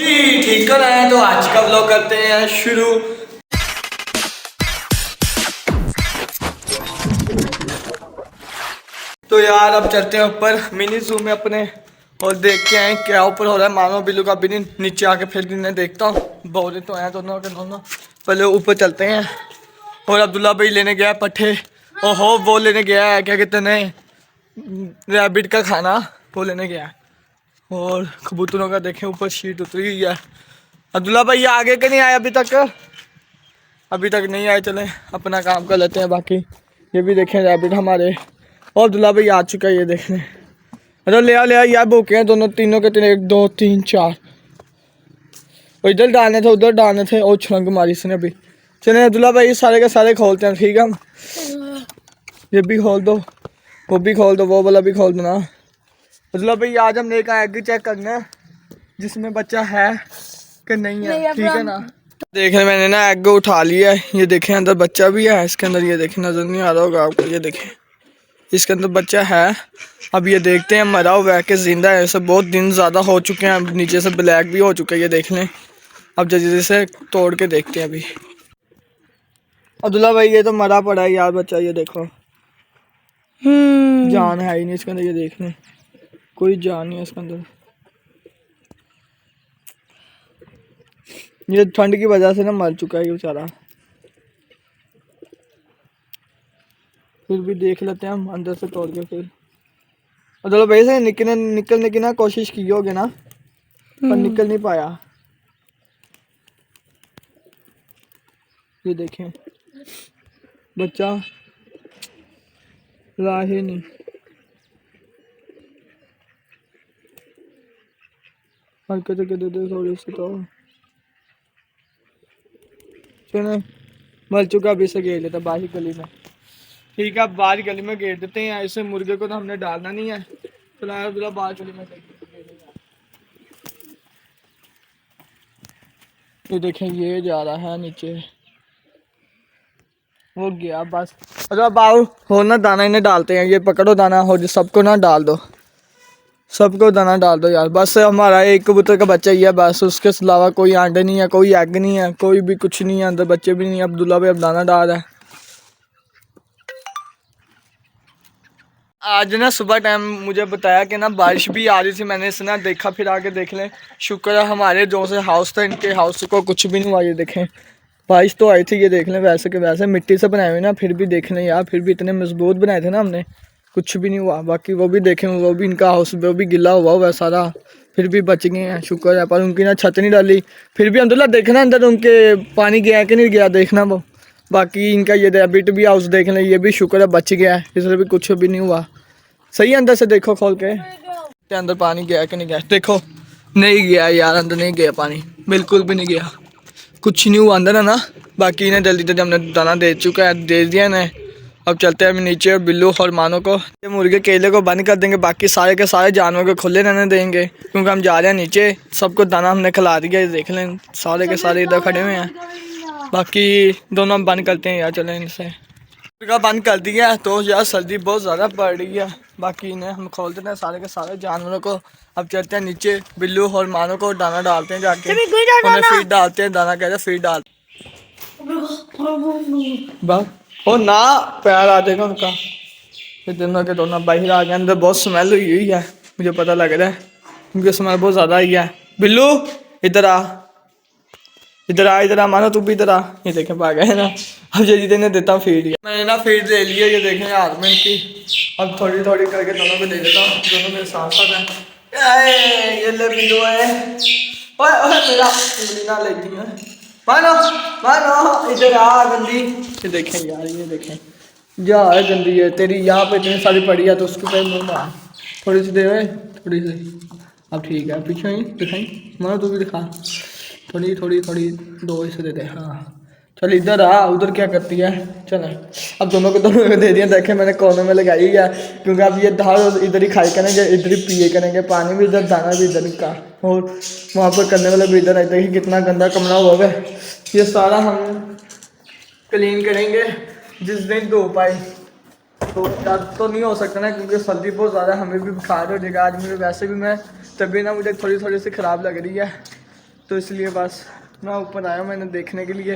जी ठीक कर रहे हैं, तो आज का व्लॉग करते हैं शुरू। तो यार अब चलते हैं ऊपर मिनी जू में अपने और देख के आए क्या ऊपर हो रहा है। मानो बिल्लू का बिनी नीचे आके फिर इन्हें देखता हूँ। बोले तो हैं दोनों के दोनों। पहले ऊपर चलते हैं। और अब्दुल्ला भाई लेने गया पट्ठे। ओहो वो लेने गया है क्या कहते हैं रैबिट का खाना, वो लेने गया है। और कबूतरों का देखें ऊपर शीट उतरी हुई है। अब्दुल्ला भाई आगे के नहीं आए अभी तक नहीं आए। चलें अपना काम कर लेते हैं। बाकी ये भी देखें रैबिट हमारे। और अब्दुल्ला भाई आ चुका है ये देखने। अरे ले आ यार भूखे हैं दोनों तीनों के तीन, 1 2 3 4। और इधर डालने थे उधर डालने थे और छुड़ंग मारी इसने अभी। चले अब्दुल्ला भाई सारे के सारे खोलते हैं, ठीक है। ये भी खोल दो, वो भी खोल दो, वो वाला भी खोल दो ना। अब्दुल्ला भाई आज हम एक एग चेक करना है जिसमें बच्चा है कि नहीं है, ठीक है ना। देखें मैंने ना एग उठा लिया है। ये देखें अंदर बच्चा भी है इसके अंदर। ये देखें नजर नहीं आ रहा होगा आपको। ये देखें इसके अंदर बच्चा है। अब ये देखते हैं मरा हुआ है कि जिंदा है। ऐसे बहुत दिन ज़्यादा हो चुके हैं। अब नीचे से ब्लैक भी हो चुका है, ये देख लें। अब जल्दी से तोड़ के देखते हैं अभी। अब्दुल्ला भाई ये तो मरा पड़ा है यार बच्चा। ये देखो जान है ही नहीं इसके अंदर। ये देख लें कोई जान नहीं है इसके अंदर। ये ठंड की वजह से ना मर चुका है ये बेचारा। फिर भी देख लेते हैं हम अंदर से तोड़ के। फिर अब्दुल्ला भाई से निकलने की ना कोशिश की होगी ना, पर निकल नहीं पाया। ये देखें बच्चा रहा ही नहीं। हरकतें कर देते थोड़ी सी तो चले मर चुका। अभी से घेर लेता बाहर गली में, ठीक है। बाहर गली में घेर देते हैं। ऐसे मुर्गे को तो हमने डालना नहीं है। फिलहाल बाहर गली में ये देखें ये जा रहा है नीचे। हो गया बस। अरे बाबू हो ना दाना इन्हें डालते हैं। ये पकड़ो दाना हो सबको ना डाल दो, सबको दाना डाल दो यार। बस हमारा एक कबूतर का बच्चा ही है बस। उसके अलावा कोई अंडे नहीं है, कोई एग नहीं है, कोई भी कुछ नहीं है अंदर। बच्चे भी नहीं है। अब्दुल्ला भाई अब दाना डाल रहा है। आज ना सुबह टाइम मुझे बताया कि ना बारिश भी आ रही थी। मैंने इसे ना देखा, फिर आके देख लें। शुक्र है हमारे जो से हाउस था इनके हाउस को कुछ भी नहीं हुआ। ये देखें बारिश तो आई थी। ये देख लें वैसे के वैसे मिट्टी से बनाए हुए ना, फिर भी देख लें यार, फिर भी इतने मजबूत बनाए थे ना हमने, कुछ भी नहीं हुआ। बाकी वो भी देखें, वो भी इनका हाउस वो भी गिला हुआ है सारा, फिर भी बच गए हैं शुक्र है। पर उनकी ना छत नहीं डाली। फिर भी अब्दुल्ला देखना अंदर उनके पानी गया कि नहीं गया देखना वो। बाकी इनका ये रैबिट भी हाउस देख लें, ये भी शुक्र है बच गया है, इसलिए भी कुछ भी नहीं हुआ। सही है अंदर से देखो खोल के अंदर पानी गया कि नहीं गया। देखो नहीं गया यार, अंदर नहीं गया पानी, बिल्कुल भी नहीं गया। कुछ नहीं हुआ अंदर है ना। बाकी इन्हें जल्दी जल्दी हमने दाना दे चुका है, दे दिया इन्हें। अब चलते हैं हम नीचे बिल्लू और मानो को। ये मुर्गे केले को बंद कर देंगे, बाकी सारे के सारे जानवर को खुले रहने देंगे क्योंकि हम जा रहे हैं नीचे। सबको दाना हमने खिला दिया, देख लें सारे के सारे इधर खड़े हुए हैं। बाकी दोनों हम बंद करते हैं यार, चलें इनसे का बंद कर दिया तो यार सर्दी बहुत ज़्यादा पड़ रही है। बाकी इन्हें हम खोल देते हैं सारे के सारे जानवरों को। अब चलते हैं नीचे बिल्लू और मानो को दाना डालते हैं जाके। उन्हें फीड डालते हैं, दाना कहते हैं फीड डाल। बस ओ ना पैर आ जाएगा उनका। ये दोनों के दोनों बाहर आ गए। अंदर बहुत स्मेल हुई है, मुझे पता लग रहा है क्योंकि स्मेल बहुत ज़्यादा आई है। बिल्लू इधर आ, इधर आ, इधर आ मानो तू भी इधर आ। ये देखें भाग गए ना। अब जल्दी देने देता हूँ फीड। मैंने ना फीड ले लिया, ये देखें हाथ में इनकी। अब थोड़ी थोड़ी करके दोनों को दे देता हूँ, दोनों मेरे साथ साथ हैं। ये ले बिल्लू है। ओए ओए मेरा उंगली ना लेती है। मानो मानो इधर आ गंदी। ये देखें यार, ये देखें जा है गंदी है तेरी। यहाँ पे इतनी सारी पड़ी है तो उसको पे मुँह मार थोड़ी सी दे, थोड़ी सी। अब ठीक है पीछे ही दिखाई मानो तू भी दिखा। थोड़ी थोड़ी थोड़ी दो इसे दे दे। हाँ चल इधर आ, उधर क्या करती है। चल अब दोनों को दे दिया। देखे मैंने कोने में लगाई है क्योंकि अब ये धार इधर ही खाई करेंगे, इधर ही पिए करेंगे। पानी भी इधर, दाना भी इधर का, और वहाँ पर करने वाला भी इधर है। देखिए कितना गंदा कमरा हुआ है। ये सारा हम क्लीन करेंगे जिस दिन धूप आई। तो आज तो नहीं हो सकता ना क्योंकि सर्दी बहुत ज़्यादा, हमें भी बुखार हो जाएगा। आज मुझे वैसे भी मैं तभी ना मुझे थोड़ी थोड़ी सी ख़राब लग रही है। तो इसलिए बस मैं ऊपर आया हूँ मैंने देखने के लिए।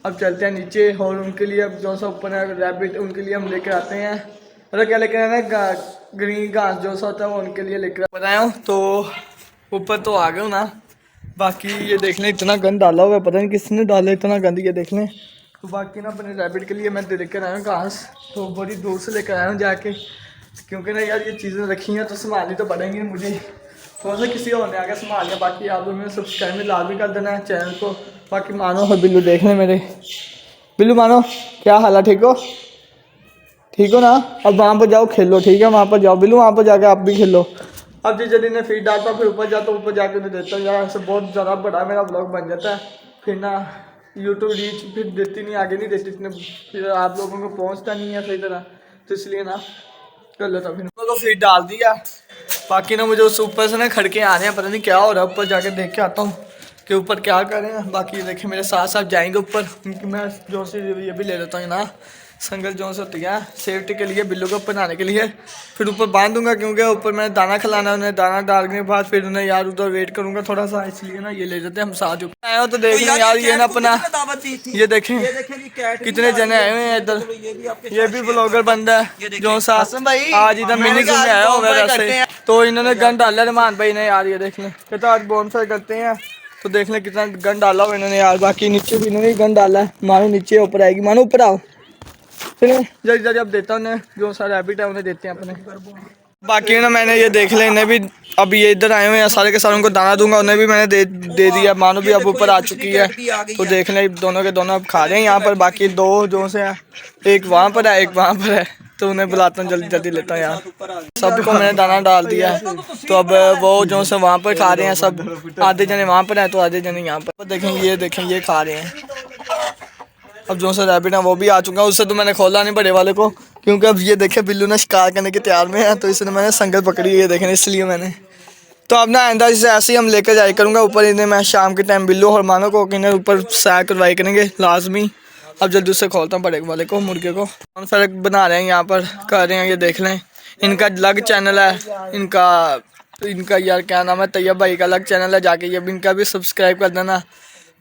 अब चलते हैं नीचे और उनके लिए अब जो सा ऊपर है रैबिट उनके लिए हम लेकर आते हैं, मतलब क्या लेकर आना है, ग्रीन घास जो सा होता है वो उनके लिए लेकर आया हूँ। तो ऊपर तो आ गए हूँ ना, बाकी ये देख लें इतना गंद डाला हुआ है, पता नहीं किसने डाला इतना गंद, ये देख लें। तो बाकी ना अपने रैबिट के लिए मैं लेकर आया हूँ घास, तो बड़ी दूर से लेकर आया हूँ जाके, क्योंकि ना यार ये चीज़ें रखी हैं तो संभालनी तो पड़ेंगी मुझे, थोड़ा सा किसी और ने आगे संभाल लिया। बाकी आप लोगों ने सब्सक्राइब में लाजमी कर देना है चैनल को। बाकी मानो और बिल्लू देख लें मेरे, बिल्लू मानो क्या हाल है, ठीक हो, ठीक हो ना। अब वहाँ पर जाओ खेलो, ठीक है, वहाँ पर जाओ बिल्लू, वहाँ पर जाके आप भी खेलो। अब जिस जल्दी ने फीड डालता फिर ऊपर जाता ऊपर जाके उन्हें देता हूँ यार, ऐसे बहुत ज़्यादा बड़ा मेरा ब्लॉग बन जाता है, फिर ना यूट्यूब रीच फिर देती नहीं, आगे नहीं देती इतने, फिर आप लोगों को पहुँचता नहीं है सही तरह, तो इसलिए ना कर लेता फिर को फीड डाल दिया। बाकी ना मुझे उस ऊपर से ना खड़के आ रहे हैं, पता नहीं क्या हो रहा है, ऊपर जाके देख के आता हूँ कि ऊपर क्या कर रहे हैं। बाकी देखिए मेरे साथ साथ जाएंगे ऊपर, क्योंकि मैं जो से ये भी ले लेता हूँ ना, संगल जो से होती है सेफ्टी के लिए, बिल्लू को ऊपर नहाने के लिए, फिर ऊपर बांध दूंगा, क्योंकि ऊपर मैंने दाना खिलाना है उन्हें, दाना डालने के बाद फिर उन्हें यार उधर वेट करूंगा थोड़ा सा, इसलिए ना ये ले जाते हैं हम साथ ऊपर आए हो। तो देख लें यार ये ना अपना, ये देखें कितने जने आए हुए हैं इधर, ये भी ब्लॉगर बंदा है जो सा आज इधर मिनी जू में आया होगा वैसे। तो इन्होंने गन डाला रहमान भाई ने यार, ये देख लें कहता आज बोनफायर करते हैं, तो देख लें कितना गन डाला हुआ इन्होंने यार। बाकी नीचे भी इन्होंने गन डाला है, मानो नीचे ऊपर आएगी, मानो ऊपर आओ, चलिए जल्दी जल्दी अब देता हूँ उन्हें, जो सा रैबिट है उन्हें देते हैं अपने। बाकी ना मैंने ये देख लें इन्हें भी, अब ये इधर आए हुए हैं सारे के सारे, उनको दाना दूंगा, उन्हें भी मैंने दे दिया, मानो भी अब ऊपर आ चुकी है, तो देख लें दोनों के दोनों अब खा रहे हैं यहाँ पर। बाकी दो जो से हैं, एक वहाँ पर है एक वहाँ पर है, तो उन्हें बुलाता हूँ जल्दी जल्दी लेता हूँ यार। सबको मैंने दाना डाल दिया है, तो अब वो जो से वहाँ पर खा रहे हैं सब, आधे जने वहाँ पर हैं तो आधे जने यहाँ पर। देखें ये खा रहे हैं। अब जो सा रैबिट है वो भी आ चुका है, उससे तो मैंने खोला नहीं बड़े वाले को, क्योंकि अब ये देखे बिल्लू ने शिकार करने के तैयार में है, तो इसने मैंने संगल पकड़ी है देखें, इसलिए मैंने। तो अब ना आइंदा इसे ऐसे ही हम लेकर जाया करूँगा ऊपर, इन्हें मैं शाम के टाइम बिल्लू और मानो को इन्हें ऊपर सैर करवाई करेंगे लाजमी। अब जल्दी उससे खोलता हूँ बड़े वाले को, मुर्गे को। कौन सा बना रहे हैं यहाँ पर, कर रहे हैं, ये देख लें। इनका अलग चैनल है, इनका यार क्या नाम है, तैयब भाई का अलग चैनल है, जाके ये इनका भी सब्सक्राइब कर देना।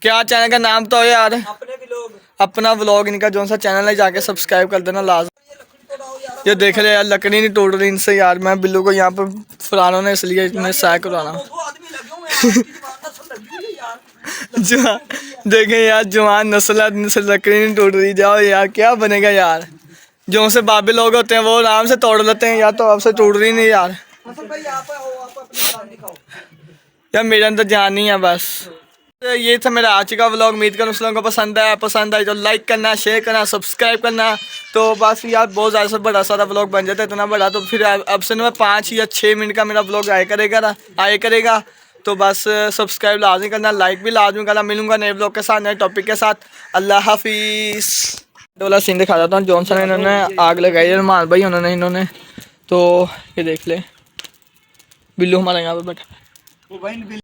क्या चैनल का नाम तो है यार, अपना व्लॉग इनका जो सा चैनल है, जाके सब्सक्राइब कर देना लाजमी। ये देख रहे यार लकड़ी नहीं टूट रही इनसे यार, मैं बिल्लू को यहाँ पर फुलाना है इसलिए इन्हें सैर करवाना। जवान देखें यार, जवान नस्ल से लकड़ी नहीं टूट रही, जाओ यार क्या बनेगा यार। जो से बाबे लोग होते हैं वो आराम से तोड़ लेते हैं यार, तो आपसे टूट रही नहीं यार। यार मेरे अंदर जान नहीं है बस। ये था मेरा आज का व्लॉग, उम्मीद करूँ उस लोगों को पसंद आए तो लाइक करना, शेयर करना, सब्सक्राइब करना। तो बस यार बहुत ज़्यादा बड़ा सारा व्लॉग बन जाता है, इतना बड़ा तो फिर अब से मैं 5 या 6 मिनट का मेरा व्लॉग आया करेगा। तो बस सब्सक्राइब लाजमी करना, लाइक भी लाजमी करना। मिलूंगा नए व्लॉग के साथ, नए टॉपिक के साथ। अल्लाह हाफिज़। वाला सीन दिखा देता हूँ, जॉनसन इन्होंने आग लगाई है रहमान भाई इन्होंने, तो ये देख ले बिल्लू हमारा यहाँ पर बैठा।